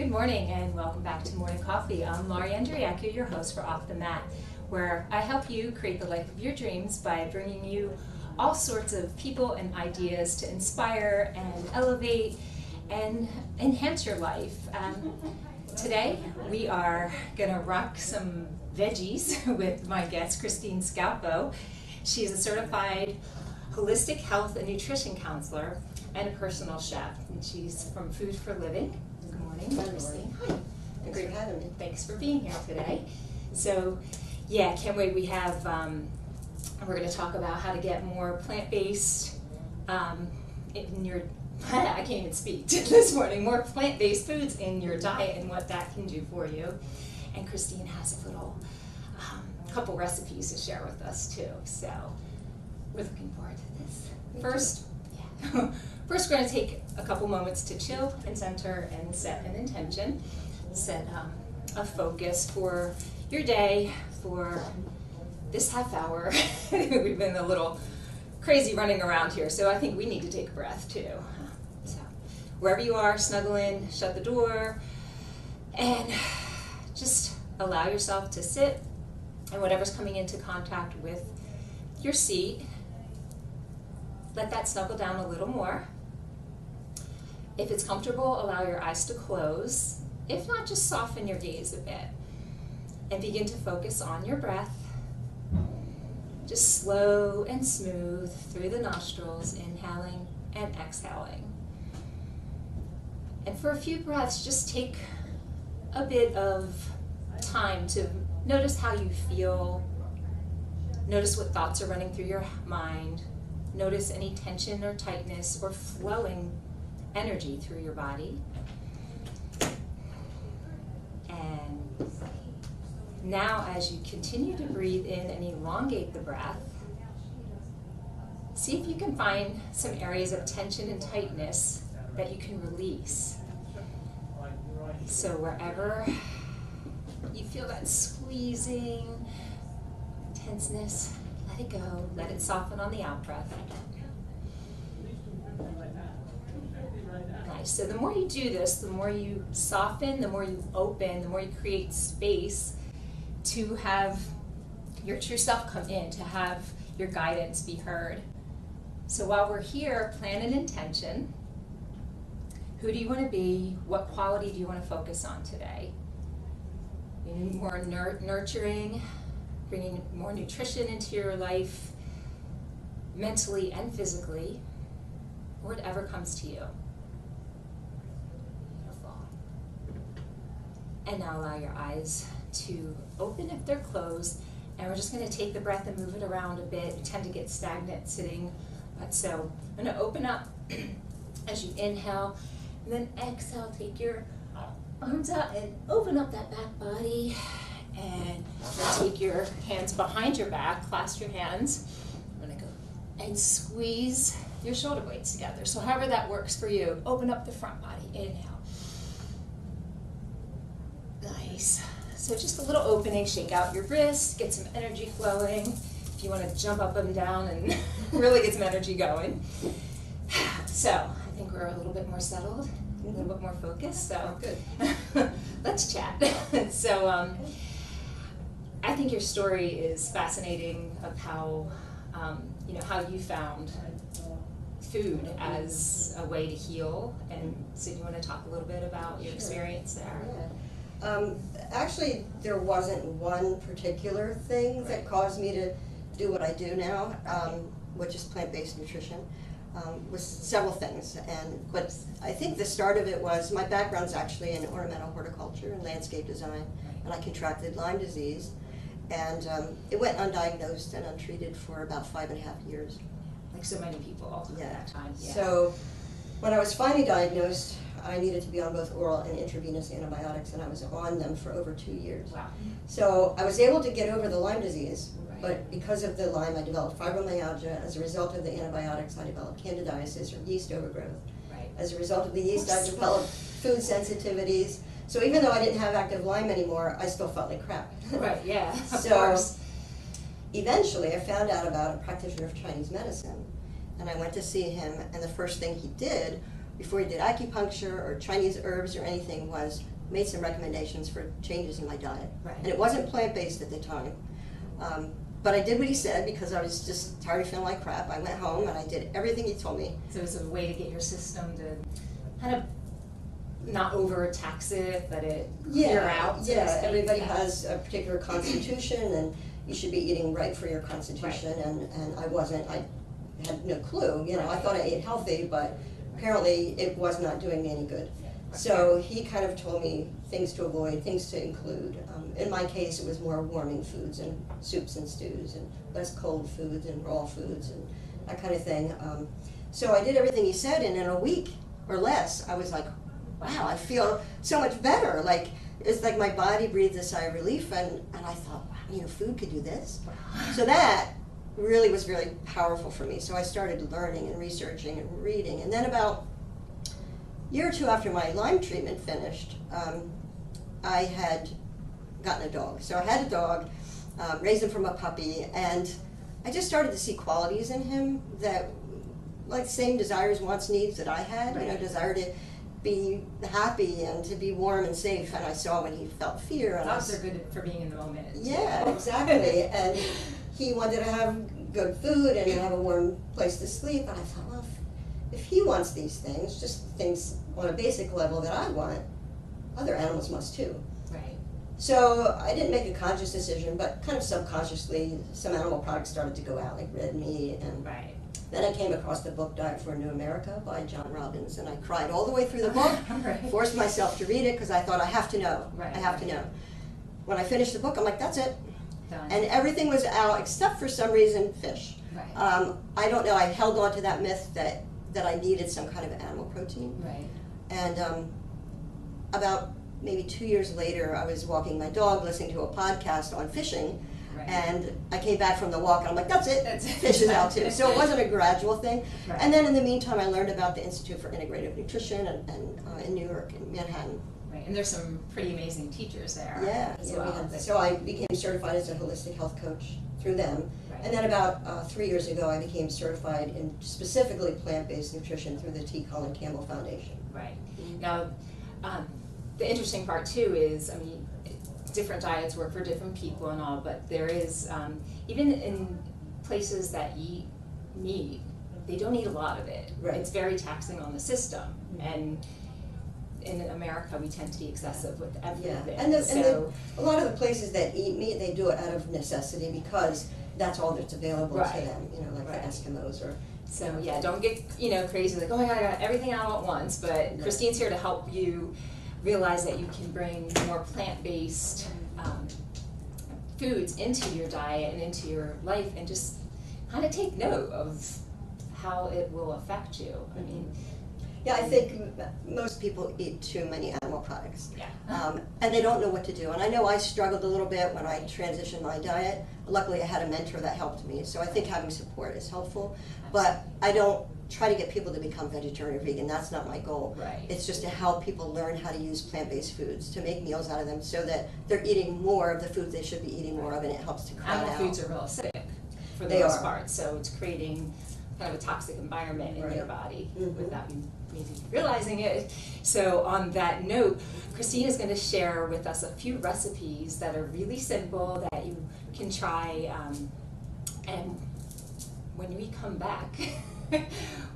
Good morning and welcome back to Morning Coffee. I'm Lauri Andreacchio, your host for Off the Mat, where I help you create the life of your dreams by bringing you all sorts of people and ideas to inspire and elevate and enhance your life. Today we are going to rock some veggies with my guest, Christine Scalpo. She's a certified holistic health and nutrition counselor and a personal chef. And she's from Food for Living. Good morning, Christine. Hi. Thanks for having me. Thanks for being here today. So, yeah, can't wait. We have, we're going to talk about how to get more plant-based in your, I can't even speak this morning, more plant-based foods in your diet and what that can do for you. And Christine has a little couple recipes to share with us too. So, we're looking forward to this. First, we're going to take a couple moments to chill and center and set an intention, set a focus for your day, for this half hour. We've been a little crazy running around here, so I think we need to take a breath too. So wherever you are, snuggle in, shut the door, and just allow yourself to sit, and whatever's coming into contact with your seat, let that snuggle down a little more. If it's comfortable, allow your eyes to close. If not, just soften your gaze a bit and begin to focus on your breath. Just slow and smooth through the nostrils, inhaling and exhaling. And for a few breaths, just take a bit of time to notice how you feel. Notice what thoughts are running through your mind. Notice any tension or tightness or flowing energy through your body. And now as you continue to breathe in and elongate the breath, see if you can find some areas of tension and tightness that you can release. So wherever you feel that squeezing, tenseness, let it go, let it soften on the out breath. Nice. So the more you do this, the more you soften, the more you open, the more you create space to have your true self come in, to have your guidance be heard. So while we're here, plan an intention. Who do you want to be? What quality do you want to focus on today? You need more nurturing, bringing more nutrition into your life, mentally and physically, or whatever comes to you. Beautiful. And now allow your eyes to open if they're closed, and we're just going to take the breath and move it around a bit. You tend to get stagnant sitting, but so I'm going to open up as you inhale, and then exhale, take your arms out and open up that back body. And take your hands behind your back, clasp your hands. I'm going to go and squeeze your shoulder blades together. So however that works for you, open up the front body. Inhale. Nice. So just a little opening, shake out your wrists, get some energy flowing. If you want to jump up and down and really get some energy going. So I think we're a little bit more settled, a little bit more focused. So good. Let's chat. So I think your story is fascinating of how, how you found food as a way to heal, and so you want to talk a little bit about your experience there? Yeah. Actually, there wasn't one particular thing that caused me to do what I do now, which is plant-based nutrition. Was several things, but I think the start of it was my background's actually in ornamental horticulture and landscape design, and I contracted Lyme disease. And it went undiagnosed and untreated for about 5.5 years. Like so many people at that time. Yeah. So when I was finally diagnosed, I needed to be on both oral and intravenous antibiotics, and I was on them for over 2 years. Wow. So I was able to get over the Lyme disease, but because of the Lyme, I developed fibromyalgia. As a result of the antibiotics, I developed candidiasis, or yeast overgrowth. Right. As a result of the yeast, I developed food sensitivities. So even though I didn't have active Lyme anymore, I still felt like crap. Right, yeah, of course. Eventually, I found out about a practitioner of Chinese medicine, and I went to see him, and the first thing he did before he did acupuncture or Chinese herbs or anything, was made some recommendations for changes in my diet. Right. And it wasn't plant-based at the time. But I did what he said because I was just tired of feeling like crap. I went home and I did everything he told me. So it's a way to get your system to kind of not overtax it, but it clear out. So Yeah, everybody has a particular constitution, and you should be eating right for your constitution. Right. And I wasn't. I had no clue. You know, I thought I ate healthy, but apparently it was not doing me any good. So he kind of told me things to avoid, things to include. In my case, it was more warming foods and soups and stews, and less cold foods and raw foods and that kind of thing. So I did everything he said, and in a week or less, I was like, wow, I feel so much better. Like, it's like my body breathed a sigh of relief, and I thought, wow, you know, food could do this. So that really was very powerful for me. So I started learning and researching and reading, and then about a year or two after my Lyme treatment finished, I had gotten a dog. So I had a dog, raised him from a puppy, and I just started to see qualities in him that, like, same desires, wants, needs that I had. You know, desire to be happy and to be warm and safe. And I saw when he felt fear. And dogs are good for being in the moment. Yeah, exactly. And he wanted to have good food and have a warm place to sleep. And I thought, well, if he wants these things, just things on a basic level that I want, other animals must too. Right. So I didn't make a conscious decision, but kind of subconsciously, some animal products started to go out, like red meat. And right. Then I came across the book Diet for a New America by John Robbins, and I cried all the way through the book, right. Forced myself to read it because I thought, I have to know. Right, I have to know. When I finished the book, I'm like, that's it. Done. And everything was out except for some reason fish. Right. I don't know, I held on to that myth that I needed some kind of animal protein. Right. And about maybe 2 years later, I was walking my dog, listening to a podcast on fishing, Right. and I came back from the walk, and I'm like, that's it, That's it. fish is out too. So it wasn't a gradual thing. Right. And then in the meantime, I learned about the Institute for Integrative Nutrition in New York, in Manhattan. Right. And there's some pretty amazing teachers there. Yeah, as yeah, well. so I became certified as a holistic health coach through them. Right. And then about 3 years ago, I became certified in specifically plant-based nutrition through the T. Colin Campbell Foundation. Right. Now, the interesting part too is, I mean, different diets work for different people and all, but there is, even in places that eat meat, they don't eat a lot of it. Right. It's very taxing on the system. And in America, we tend to be excessive with everything. Yeah, and so, a lot of the places that eat meat, they do it out of necessity because that's all that's available Right. to them, you know, like Right. the Eskimos or... so yeah, don't get, crazy, like, oh my God, I got everything out at once, but No. Christine's here to help you realize that you can bring more plant-based foods into your diet and into your life, and just kind of take note of how it will affect you. I mean, Yeah, I think most people eat too many animal products. yeah. And they don't know what to do. And I know I struggled a little bit when I transitioned my diet. Luckily, I had a mentor that helped me, so I think having support is helpful. But I don't try to get people to become vegetarian or vegan. That's not my goal. Right. It's just to help people learn how to use plant-based foods, to make meals out of them so that they're eating more of the foods they should be eating more of, and it helps to crowd Animal out. foods are real acidic for the They most are. part, so it's creating kind of a toxic environment in Right. your body Mhm. without you maybe realizing it. So on that note, Christine is going to share with us a few recipes that are really simple that you can try, and when we come back,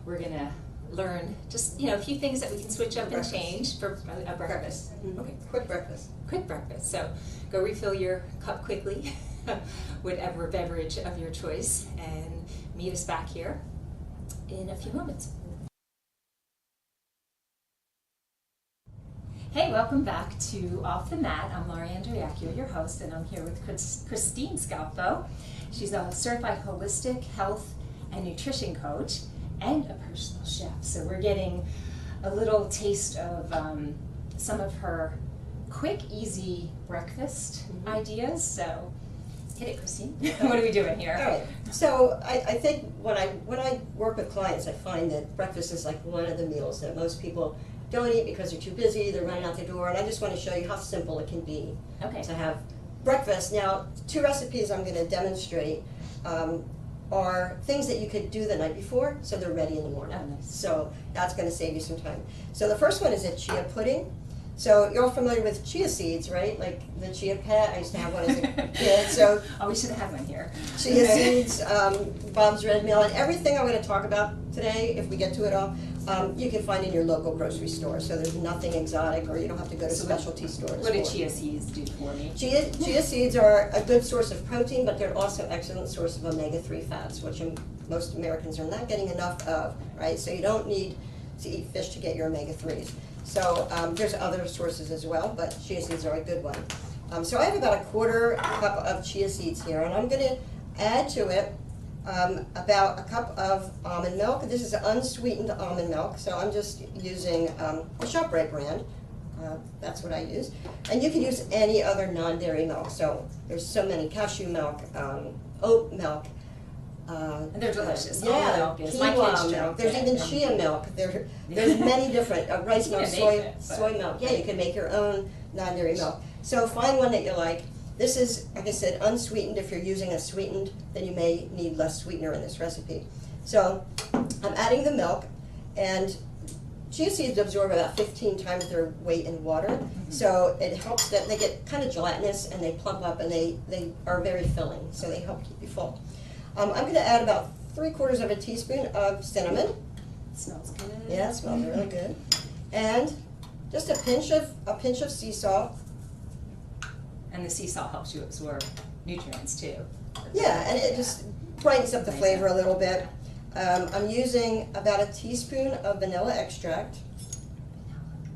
we're going to learn just a few things that we can switch up and Breakfast. change for a breakfast. Mhm. Okay. Quick breakfast. Quick breakfast. So go refill your cup quickly, whatever beverage of your choice, and meet us back here in a few moments. Hey, welcome back to Off the Mat. I'm Lauri Andreacchio, your host, and I'm here with Christine Scalfo. She's a certified holistic health and nutrition coach and a personal chef. So we're getting a little taste of some of her quick, easy breakfast ideas. So hit it, Christine. What are we doing here? All right. So I think when I work with clients, I find that breakfast is like one of the meals that most people don't eat because they're too busy, they're running out the door, and I just want to show you how simple it can be Okay. to have breakfast. Now, 2 recipes I'm going to demonstrate. are things that you could do the night before, so they're ready in the morning. Oh, nice. So that's going to save you some time. So the first one is a chia pudding. So you're all familiar with chia seeds, right? Like the chia pet. I used to have one as a kid. So Oh, we should have had one here. chia seeds, Bob's Red Mill, and everything I'm going to talk about today, if we get to it all, you can find in your local grocery store. So there's nothing exotic, or you don't have to go to specialty stores. What do chia seeds do for me? Chia seeds are a good source of protein, but they're also an excellent source of omega-3 fats, which most Americans are not getting enough of, right? So you don't need to eat fish to get your omega-3s. So there's other sources as well, but chia seeds are a good one. So I have about a quarter cup of chia seeds here, and I'm going to add to it about a cup of almond milk. This is unsweetened almond milk, so I'm just using a ShopRite brand. That's what I use. And you can use any other non-dairy milk. So there's so many: cashew milk, oat milk. And they're delicious. Yeah, Almond milk is my kids' quinoa milk. drink There's it. even chia milk. There's many different rice milk, You can make it, soy milk. Yeah, you can make your own non-dairy milk. So find one that you like. This is, like I said, unsweetened. If you're using a sweetened, then you may need less sweetener in this recipe. So I'm adding the milk, and chia seeds absorb about 15 times their weight in water. So it helps that they get kind of gelatinous and they plump up, and they are very filling. So they help keep you full. I'm going to add about 3/4 of a teaspoon of cinnamon. It smells good. Yeah, it smells really good. And just a pinch of sea salt. And the sea salt helps you absorb nutrients too. Yeah, and it just brightens up the flavor a little bit. I'm using about a teaspoon of vanilla extract.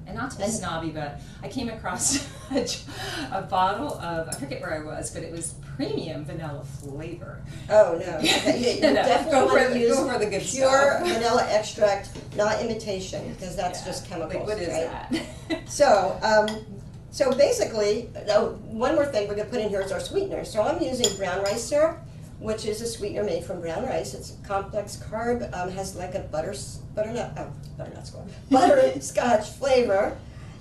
And not to be snobby, but I came across a bottle of, I forget where I was, but it was premium vanilla flavor. Oh, no. Okay, you definitely want to use go for the good pure stuff. vanilla extract, not imitation, because that's Yeah. just chemicals. Like, what is right? that? So basically, one more thing we're going to put in here is our sweetener. So I'm using brown rice syrup, which is a sweetener made from brown rice. It's a complex carb, has like a butterscotch flavor,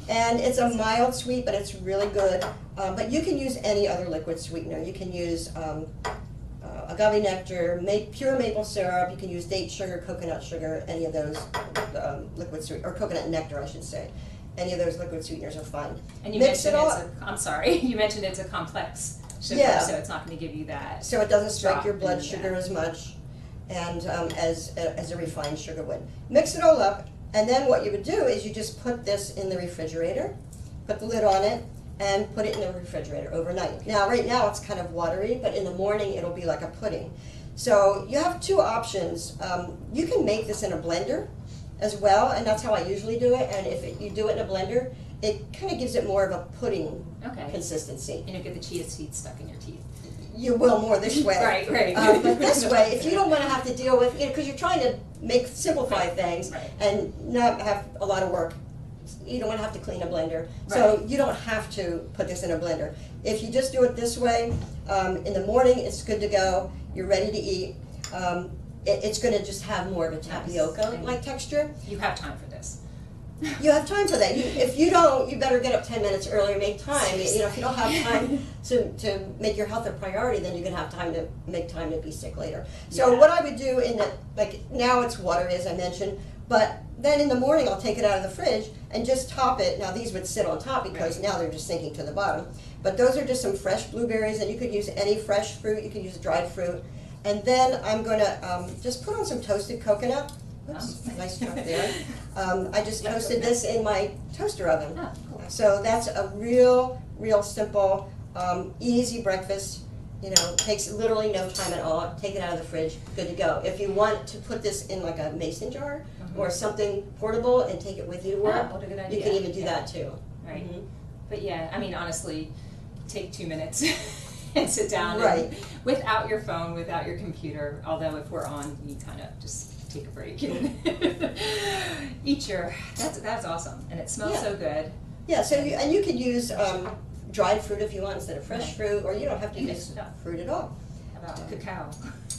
and it's a mild sweet, but it's really good. But you can use any other liquid sweetener. You can use agave nectar, pure maple syrup. You can use date sugar, coconut sugar, any of those liquid sweet, or coconut nectar, I should say. Any of those liquid sweeteners are fine. And you Mix it mentioned all. I'm sorry, you mentioned it's a complex sugar, Yeah. so it's not going to give you that. So it doesn't spike drop your blood in sugar that. as much, and as a refined sugar would. Mix it all up, and then what you would do is you just put this in the refrigerator, put the lid on it, and put it in the refrigerator overnight. Now, right now it's kind of watery, but in the morning it'll be like a pudding. So you have two options. You can make this in a blender as well, and that's how I usually do it. And if you do it in a blender, it kind of gives it more of a pudding consistency. And you get the chia seeds stuck in your teeth. You will more this way. Right. But this way, if you don't want to have to deal with, because you're trying to simplify things and not have a lot of work, you don't want to have to clean a blender. So you don't have to put this in a blender. If you just do it this way, in the morning, it's good to go. You're ready to eat. It's going to just have more of a tapioca-like texture. You have time for this. You have time for that. If you don't, you better get up 10 minutes earlier, make time. You know, if you don't have time to make your health a priority, then you're going to have time to make time to be sick later. So what I would do now it's watery, as I mentioned, but then in the morning I'll take it out of the fridge and just top it. Now these would sit on top because now they're just sinking to the bottom. But those are just some fresh blueberries, and you could use any fresh fruit. You could use dried fruit. And then I'm going to just put on some toasted coconut. Oops, nice job there. I just toasted this in my toaster oven. Oh, cool. So that's a real simple, easy breakfast. You know, takes literally no time at all. Take it out of the fridge, good to go. If you want to put this in like a mason jar or something portable and take it with you to work, what a good idea. you can even do that too. Right. But yeah, I mean, honestly, take 2 minutes and sit down Right. and, without your phone, without your computer, although if we're on, you kind of just take a break and eat that's awesome. And it smells so good. Yeah, so you could use dried fruit if you want instead of fresh fruit, or you don't have to use fruit at all. How about cacao?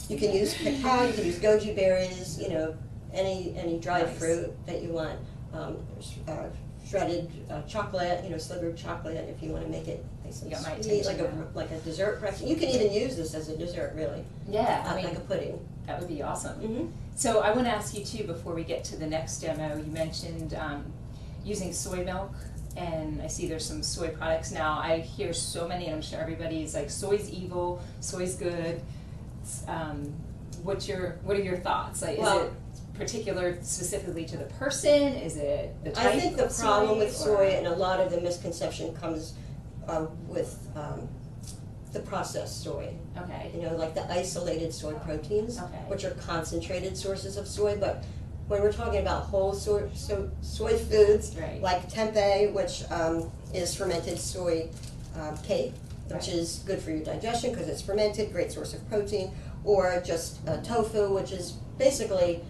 You can use cacao, you can use goji berries, you know, any dried fruit that you want. shredded chocolate, slivered chocolate if you want to make it nice and You got my sweet, attention like a dessert breakfast. You can even use this as a dessert, really. Yeah, I mean, like a pudding. that would be awesome. Mm-hmm. So I want to ask you too, before we get to the next demo, you mentioned using soy milk, and I see there's some soy products now. I hear so many, and I'm sure everybody's like, soy's evil, soy's good. What are your thoughts? Like, is it particular specifically to the person? Is it the type? I think the problem with soy, and a lot of the misconception comes with the processed soy. Okay. Like the isolated soy proteins, which are concentrated sources of soy. But when we're talking about whole soy foods, right, like tempeh, which is fermented soy cake, which is good for your digestion because it's fermented, great source of protein, or just tofu, which is basically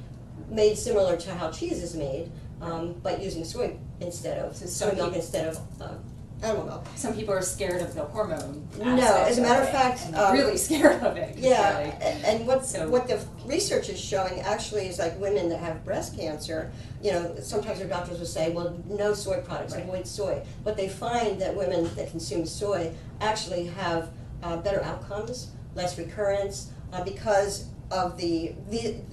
made similar to how cheese is made, but using soy milk instead of animal milk. Some people are scared of the hormone. No, as a matter of fact, really scared of it. Yeah, and what the research is showing actually is like women that have breast cancer. Sometimes their doctors will say, "Well, no soy products, avoid soy." But they find that women that consume soy actually have better outcomes, less recurrence, because of the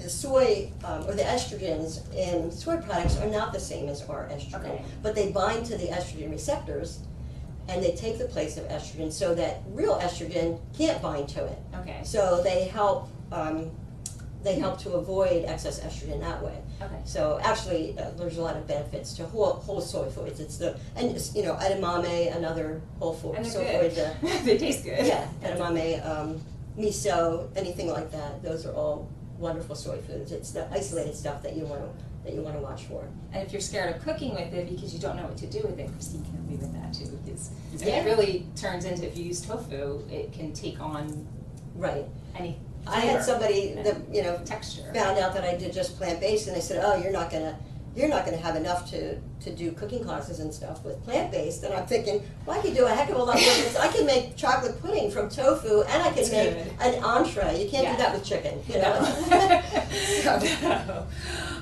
soy or the estrogens in soy products are not the same as our estrogen, but they bind to the estrogen receptors, and they take the place of estrogen, so that real estrogen can't bind to it. Okay. So they help to avoid excess estrogen that way. Okay. So actually, there's a lot of benefits to whole soy foods. Edamame, another whole food. And they're good. They taste good. Yeah, edamame, miso, anything like that. Those are all wonderful soy foods. It's the isolated stuff that you want to watch for. And if you're scared of cooking with it because you don't know what to do with it, Christine can help me with that too. Because it really turns into, if you use tofu, it can take on any flavor. I had somebody that texture found out that I did just plant-based, and they said, "Oh, you're not gonna have enough to do cooking classes and stuff with plant-based." And I'm thinking, well, I could do a heck of a lot more. I can make chocolate pudding from tofu, and I can make an entree. You can't do that with chicken, No.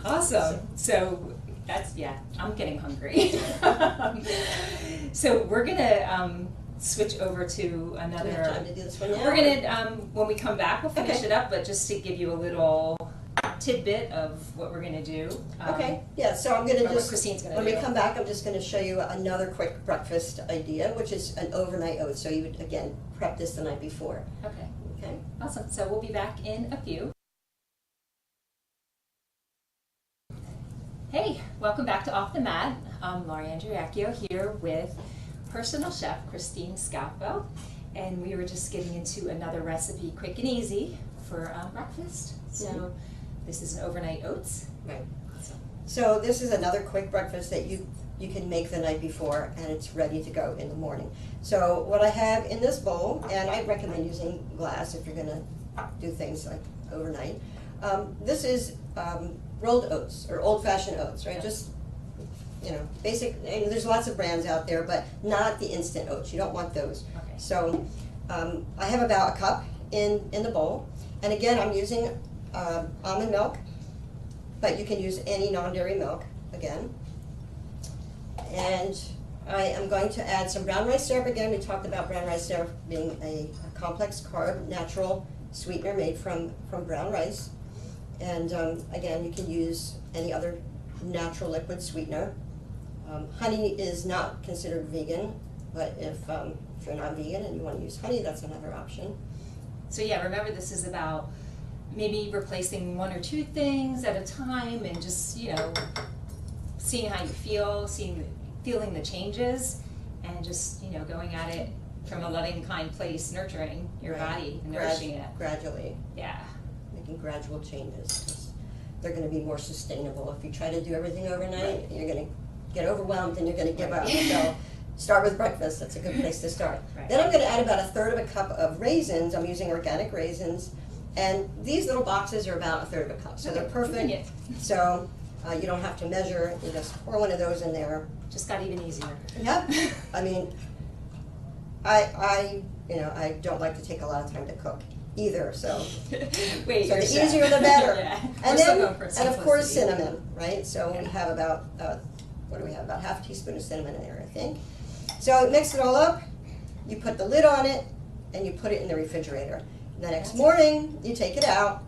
Awesome. So that's, I'm getting hungry. So we're gonna switch over to another. Do we have time to do this one now? We're gonna when we come back, we'll finish it up. But just to give you a little tidbit of what we're gonna do. So I'm gonna just, Christine's gonna when do. we come back, I'm just gonna show you another quick breakfast idea, which is an overnight oat. So you would, again, prep this the night before. Okay. Awesome. So we'll be back in a few. Hey, welcome back to Off the Mat. I'm Lauri Andreacchio here with personal chef Christine Scalpo, and we were just getting into another recipe, quick and easy, for breakfast. So this is an overnight oats. Right. So this is another quick breakfast that you can make the night before, and it's ready to go in the morning. So what I have in this bowl, and I recommend using glass if you're going to do things like overnight. This is rolled oats or old-fashioned oats, right? Just basic. And there's lots of brands out there, but not the instant oats. You don't want those. Okay. So I have about a cup in the bowl, and again, I'm using almond milk, but you can use any non-dairy milk again. And I am going to add some brown rice syrup. Again, we talked about brown rice syrup being a complex carb, natural sweetener made from brown rice. And again, you can use any other natural liquid sweetener. Honey is not considered vegan, but if you're not vegan and you want to use honey, that's another option. So remember, this is about maybe replacing one or two things at a time, and just seeing how you feel, feeling the changes, and just going at it from a loving, kind place, nurturing your body and nourishing it gradually. Yeah, making gradual changes, 'cause they're going to be more sustainable. If you try to do everything overnight, you're going to get overwhelmed and you're going to give up. So start with breakfast. That's a good place to start. Then I'm going to add about a third of a cup of raisins. I'm using organic raisins, and these little boxes are about a third of a cup, so they're perfect. So you don't have to measure. You just pour one of those in there. Just got even easier. Yep. I mean, I don't like to take a lot of time to cook either, so Wait, so the easier the better. Yeah. And then, and of course, cinnamon, right? So we have about what do we have, about half a teaspoon of cinnamon in there, I think. So mix it all up, you put the lid on it, and you put it in the refrigerator. The next morning, you take it out,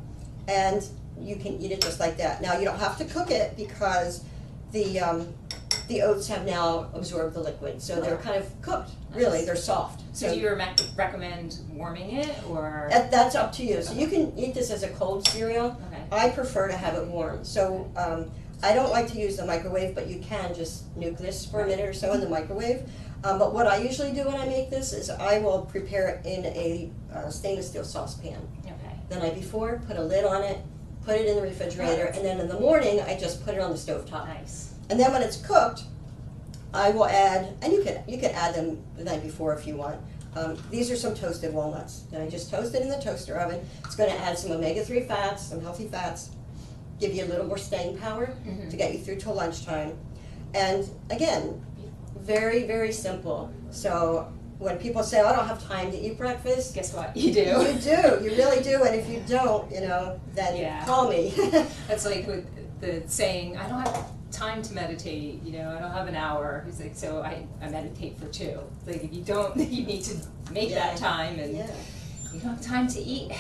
and you can eat it just like that. Now, you don't have to cook it because the oats have now absorbed the liquid, so they're kind of cooked, really, they're soft. So do you recommend warming it, or? That's up to you. So you can eat this as a cold cereal. Okay. I prefer to have it warm. So I don't like to use the microwave, but you can just nuke this for a minute or so in the microwave. But what I usually do when I make this is I will prepare it in a stainless steel saucepan. Okay. The night before, put a lid on it, put it in the refrigerator, and then in the morning, I just put it on the stovetop. Nice. And then when it's cooked, I will add, and you can add them the night before if you want. These are some toasted walnuts that I just toasted in the toaster oven. It's going to add some omega-3 fats, some healthy fats, give you a little more staying power to get you through till lunchtime. And again, very, very simple. So when people say, oh, I don't have time to eat breakfast, guess what? You do. You do. You really do. And if you don't, then call me. That's like with the saying, I don't have time to meditate, I don't have an hour. He's like, so I meditate for 2. Like, if you don't, you need to make that time, and you don't have time to eat.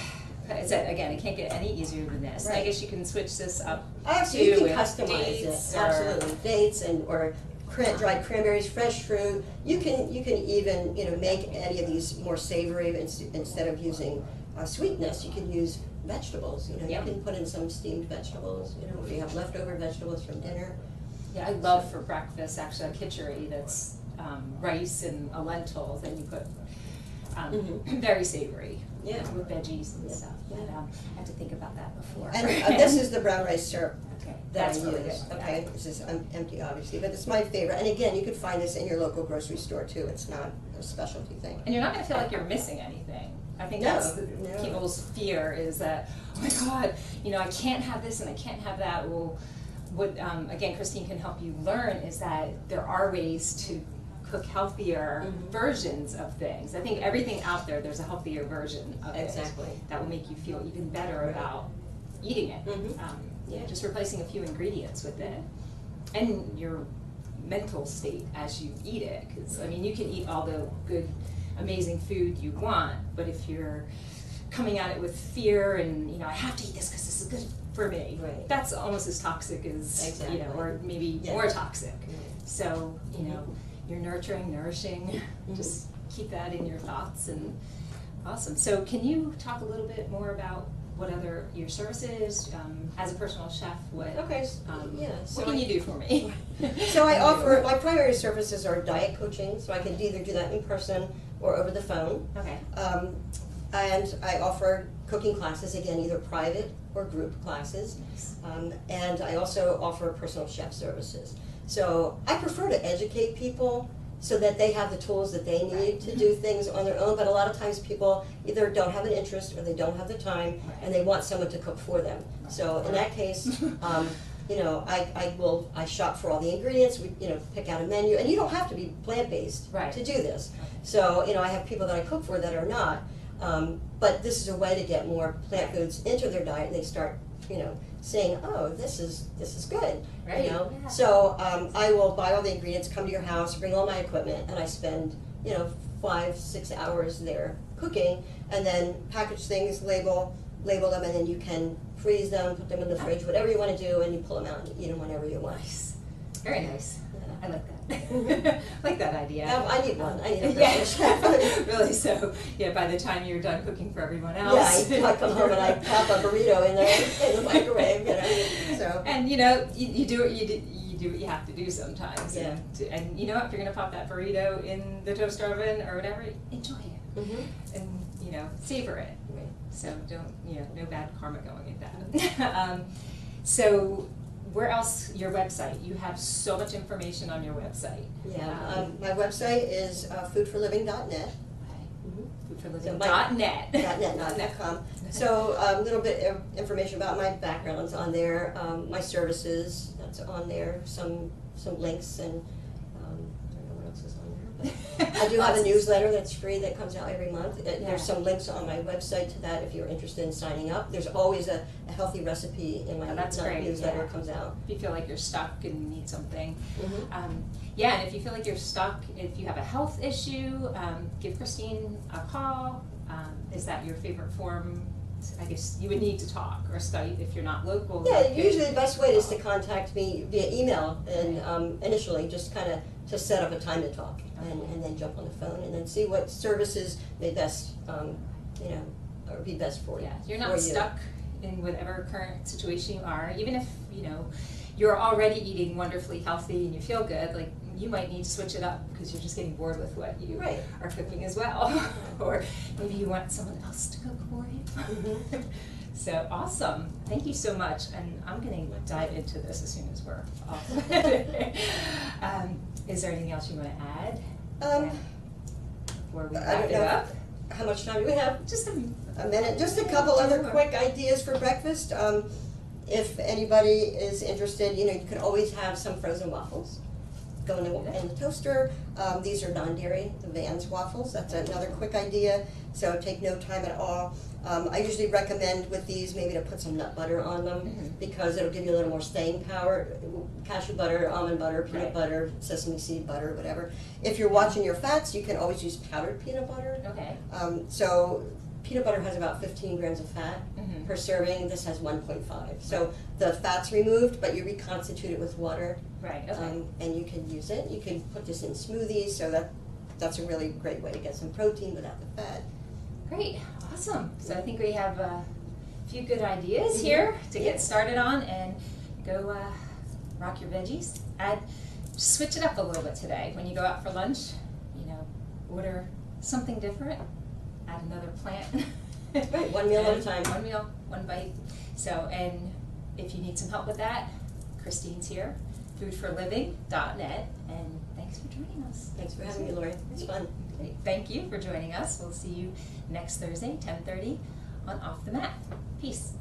Again, it can't get any easier than this. Right. I guess you can switch this up Absolutely, too you can with customize dates it. Absolutely, dates or dried cranberries, fresh fruit. You can even make any of these more savory instead of using sweetness. You can use vegetables. You can put in some steamed vegetables. If you have leftover vegetables from dinner. Yeah, I love for breakfast actually a khichdi that's rice and a lentil. Then you put very savory. Yeah, with veggies and stuff. But I have to think about that before. And this is the brown rice syrup that's I really use. good. Okay, this is empty obviously, but it's my favorite. And again, you can find this in your local grocery store too. It's not a specialty thing. And you're not going to feel like you're missing anything. I think that's people's fear is that, oh my God, I can't have this and I can't have that. Well, what again, Christine can help you learn is that there are ways to cook healthier versions of things. I think everything out there's a healthier version of it that will make you feel even better about eating it. Just replacing a few ingredients with it, and your mental state as you eat it. Because you can eat all the good, amazing food you want, but if you're coming at it with fear and I have to eat this because this is good for me, that's almost as toxic as or maybe more toxic. So you're nourishing. Just keep that in your thoughts. And awesome. So can you talk a little bit more about what other your services as a personal chef? What can you do for me? So I offer my primary services are diet coaching. So I can either do that in person or over the phone. Okay. And I offer cooking classes, again, either private or group classes. And I also offer personal chef services. So I prefer to educate people so that they have the tools that they need to do things on their own, but a lot of times people either don't have an interest or they don't have the time and they want someone to cook for them. So in that case, I shop for all the ingredients, we pick out a menu, and you don't have to be plant-based to do this. So I have people that I cook for that are not, but this is a way to get more plant foods into their diet, and they start saying, oh, this is good, So I will buy all the ingredients, come to your house, bring all my equipment, and I spend 5-6 hours there cooking, and then package things, label them, and then you can freeze them, put them in the fridge, whatever you want to do, and you pull them out and eat them whenever you want. Nice. Very nice. I like that. I like that idea. I need one. I need a personal Really, so by the time you're done cooking for everyone else. I come home and I pop a burrito in the microwave. So. And you do what you have to do sometimes. Yeah. And if you're gonna pop that burrito in the toaster oven or whatever, enjoy it. And savor it. Right. So don't no bad karma going at that. So. Where else? Your website. You have so much information on your website. Yeah, my website is foodforliving.net. Foodforliving.net. .net.com. So a little bit of information about my background's on there. My services, that's on there. Some links, and I don't know what else is on there. I do have a newsletter that's free that comes out every month. Yeah. There's some links on my website to that if you're interested in signing up. There's always a healthy recipe in my That's great, newsletter yeah. comes out. If you feel like you're stuck and you need something. Mhm. Yeah, and if you feel like you're stuck, if you have a health issue, give Christine a call. Is that your favorite form? I guess you would need to talk or Skype if you're not local. Yeah, you could usually the best way is to call. contact me via email and initially just kind of to set up a time to talk and then jump on the phone and then see what services may best, or be best for you. Yeah, you're for not stuck in whatever current situation you are. Even if, you're already eating wonderfully healthy and you feel good, like you might need to switch it up because you're just getting bored with what you Right. are cooking as well. Or maybe you want someone else to cook for you. Mhm. So awesome. Thank you so much. And I'm going to dive into this as soon as we're off. Is there anything else you want to add? Before we I wrap don't it know. up? How much time do we have? Just A minute. Just a couple other quick ideas for breakfast. If anybody is interested, you can always have some frozen waffles. Go in the toaster. These are non-dairy, the Vans waffles. That's another quick idea. So take no time at all. I usually recommend with these maybe to put some nut butter on them because it'll give you a little more staying power. Cashew butter, almond butter, peanut butter, sesame seed butter, whatever. If you're watching your fats, you can always use powdered peanut butter. Okay. So peanut butter has about 15 grams of fat per serving. This has 1.5. So the fat's removed, but you reconstitute it with water. Right, okay. And you can use it. You can put this in smoothies, so that's a really great way to get some protein without the fat. Great, awesome. So I think we have a few good ideas here to get started on and go rock your veggies. Switch it up a little bit today. When you go out for lunch, order something different. Add another plant. Right, one meal at a time. One meal, one bite. So, and if you need some help with that, Christine's here, foodforliving.net, and thanks for joining us. Thanks for having me, Lauri. It's fun. Great. Thank you for joining us. We'll see you next Thursday, 10:30 on Off the Mat. Peace.